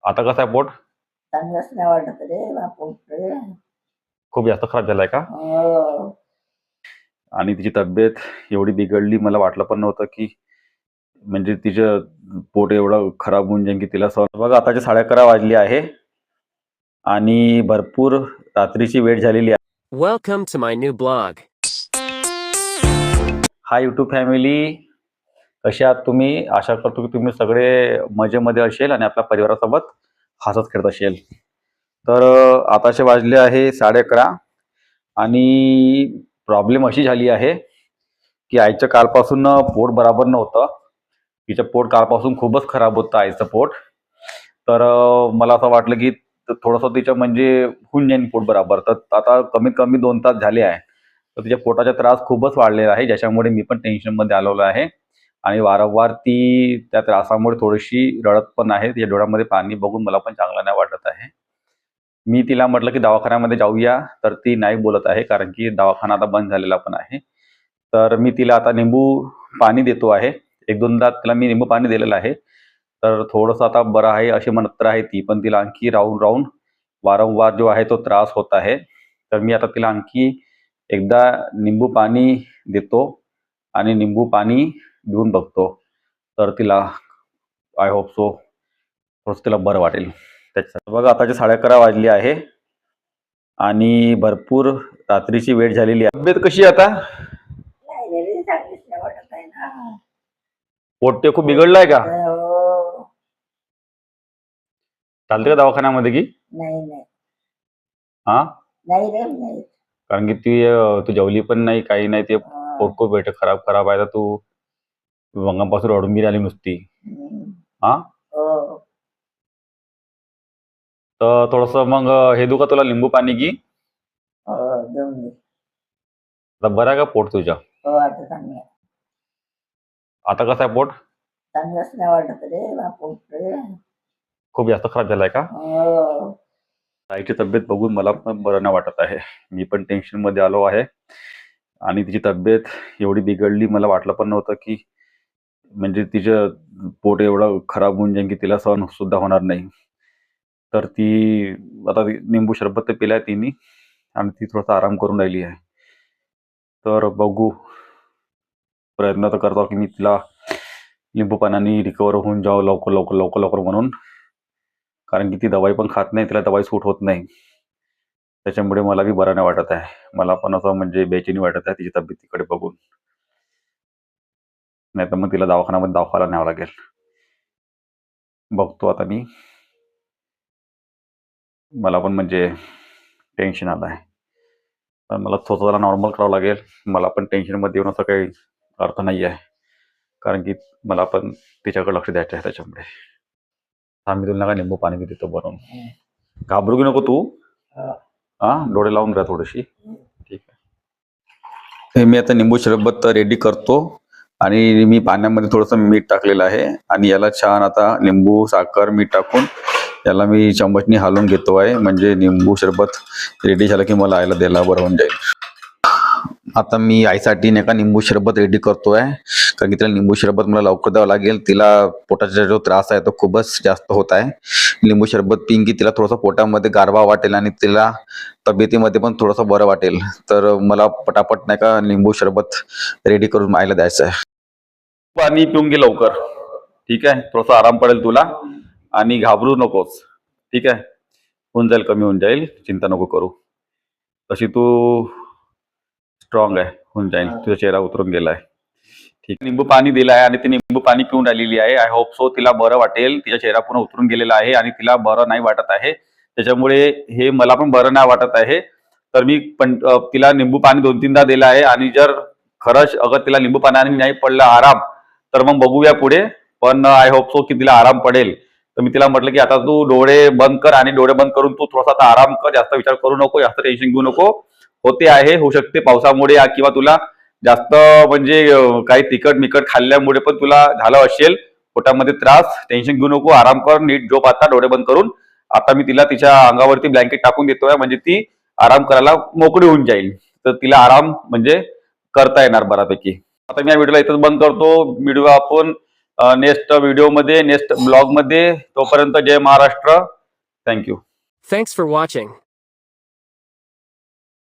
आता कसं आहे पोट? चांगलंच नाही वाटत रे बापू रे. खूप जास्त खराब झालाय का? हो. आणि तिची तब्येत एवढी बिघडली, मला वाटलं पण नव्हतं की म्हणजे तिचं पोट एवढं खराब होऊन जाईल की तिला सहन. बघा आताचे 11:30 वाजली आहे आणि भरपूर रात्रीची वेळ झालेली आहे. Welcome to my new blog. Hi YouTube family, कसे आहात तुम्ही? आशा करतो की तुम्ही सगळे मजेमध्ये असेल आणि आपल्या परिवारासोबत हसत खेळत असेल. तर आताचे वाजले आहे 11:30 आणि प्रॉब्लेम अशी झाली आहे की आईचं कालपासून पोट बराबर नव्हतं. तिचं पोट कालपासून खूपच खराब होतं, आईचं पोट. तर मला असं वाटलं की थोडंसं तिचं म्हणजे होऊन जाईल पोट बराबर. तर आता कमीत कमी 2 तास झाले आहे. तर तिच्या पोटाचा त्रास खूपच वाढलेला आहे, ज्याच्यामुळे मी पण टेन्शनमध्ये आलेलो आहे. आणि वारंवार ती त्या त्रासामुळे थोडीशी रडत पण आहे. तिच्या डोळ्यामध्ये पाणी बघून मला पण चांगलं नाही वाटत आहे. मी तिला म्हटलं की दवाखान्यामध्ये जाऊया, तर ती नाही बोलत आहे, कारण की दवाखाना आता बंद झालेला पण आहे. तर मी तिला आता निंबू पाणी देतो आहे. 1-2दा तिला मी निंबू पाणी दिलेलं आहे. तर थोडंसं आता बरं आहे अशी म्हणत तर आहे ती, पण तिला आणखी राहून वारंवार जो आहे तो त्रास होत आहे. तर मी आता तिला आणखी एकदा निंबू पाणी देतो आणि निंबू पाणी देऊन बघतो. तर तिला आय होप सो थोडंसं तिला बरं वाटेल. त्याच्यासाठी बघा आताचे 11:30 वाजली आहे आणि भरपूर रात्रीची वेळ झालेली आहे. तब्येत कशी आहे आता? नाही रे, चांगलीच नाही वाटत आहे ना. पोट ते खूप बिघडलंय का? हो. चालते का दवाखान्यामध्ये की? नाही नाही हा, नाही रे नाही. कारण की तू जेवली पण नाही, काही नाही. ते पोट खूप बेट खराब आहे. तर तू वंगापासून रडून गेली आली नुसती. हा, हो. तर थोडंसं मग हे देऊ का तुला लिंबू पाणी की? हो देऊन दे. आता बरं आहे का पोट तुझं? हो आता चांगलं आहे. आता कसं आहे पोट? चांगलंच नाही वाटत रे बापू रे. खूप जास्त खराब झालाय का? हो. आईची तब्येत बघून मला पण बरं नाही वाटत आहे. मी पण टेन्शनमध्ये आलो आहे आणि तिची तब्येत एवढी बिघडली, मला वाटलं पण नव्हतं की म्हणजे तिचं पोट एवढं खराब होऊन जाईल की तिला सहन सुद्धा होणार नाही. तर ती आता निंबू सरबत तर पिलाय तिने आणि ती थोडासा आराम करून राहिली आहे. तर बघू, प्रयत्न तर करतो की मी तिला लिंबू पाण्याने रिकवर होऊन जावं लवकर म्हणून. कारण की ती दवाई पण खात नाही, तिला दवाई सूट होत नाही. त्याच्यामुळे मला बी बरं नाही वाटत आहे. मला पण असं म्हणजे बेचैनी वाटत आहे तिची तब्येतीकडे बघून. नाहीतर मग तिला दवाखान्यामध्ये दाखवायला न्यावं लागेल. बघतो आता मी. मला पण म्हणजे टेन्शन आलं आहे. तर मला स्वतःला नॉर्मल करावं लागेल. मला पण टेन्शनमध्ये येऊन असं काही अर्थ नाही आहे. कारण की मला पण तिच्याकडे लक्ष द्यायचं आहे त्याच्यामुळे. मी तुला नका लिंबू पाणी देतो बनवून. घाबरू की नको तू. डोळे लावून राहा थोडीशी. ठीक आहे. हे मी आता निंबू सरबत रेडी करतो आणि मी पाण्यामध्ये थोडंसं मीठ टाकलेलं आहे आणि याला छान आता लिंबू, साखर, मीठ टाकून याला मी चम्मचनी हलवून घेतो आहे. म्हणजे निंबू सरबत रेडी झालं की मला आईला द्यायला बरं होऊन जाईल. आता मी आईसाठी नाही का निंबू सरबत रेडी करतोय, कारण की तिला निंबू सरबत मला लवकर द्यावं लागेल. तिला पोटाचा जो त्रास आहे तो खूपच जास्त होत आहे. लिंबू सरबत पिंग की तिला थोडंसं पोटामध्ये गारवा वाटेल आणि तिला तब्येतीमध्ये पण थोडंसं बरं वाटेल. तर मला पटापट नाही का लिंबू सरबत रेडी करून आईला द्यायचं आहे. पाणी पिऊन घे लवकर, ठीक आहे? थोडासा आराम पडेल तुला आणि घाबरू नकोस, ठीक आहे? होऊन जाईल, कमी होऊन जाईल, चिंता नको करू. तशी तू स्ट्रॉंग आहे, होऊन जाईल. तुझा चेहरा उतरून गेलाय. ठीक, निंबू पाणी दिलं आहे आणि ती निंबू पाणी पिऊन राहिलेली आहे. आय होप सो तिला बरं वाटेल. तिचा चेहरा पूर्ण उतरून गेलेला आहे आणि तिला बरं नाही वाटत आहे. त्याच्यामुळे हे मला पण बरं नाही वाटत आहे. तर मी पण तिला निंबू पाणी 2-3दा दिलं आहे आणि जर खरंच अगर तिला निंबू पाण्याने नाही पडला आराम, तर मग बघूया पुढे. पण आय होप सो की तिला आराम पडेल. तर मी तिला म्हटलं की आता तू डोळे बंद कर आणि डोळे बंद करून तू थोडासा आता आराम कर. जास्त विचार करू नको, जास्त टेन्शन घेऊ नको. होते आहे, होऊ शकते पावसामुळे किंवा तुला जास्त म्हणजे काही तिखट मिकट खाल्ल्यामुळे पण तुला झालं असेल पोटामध्ये त्रास. टेन्शन घेऊ नको, आराम कर, नीट झोप आता डोळे बंद करून. आता मी तिला तिच्या अंगावरती ब्लँकेट टाकून देतोय, म्हणजे ती आराम करायला मोकळी होऊन जाईल. तर तिला आराम म्हणजे करता येणार बऱ्यापैकी. आता मी या व्हिडिओला इथंच बंद करतो. व्हिडिओ आपण नेक्स्ट व्हिडिओमध्ये नेक्स्ट ब्लॉगमध्ये. तोपर्यंत Jai Maharashtra. Thank you. Thanks for watching.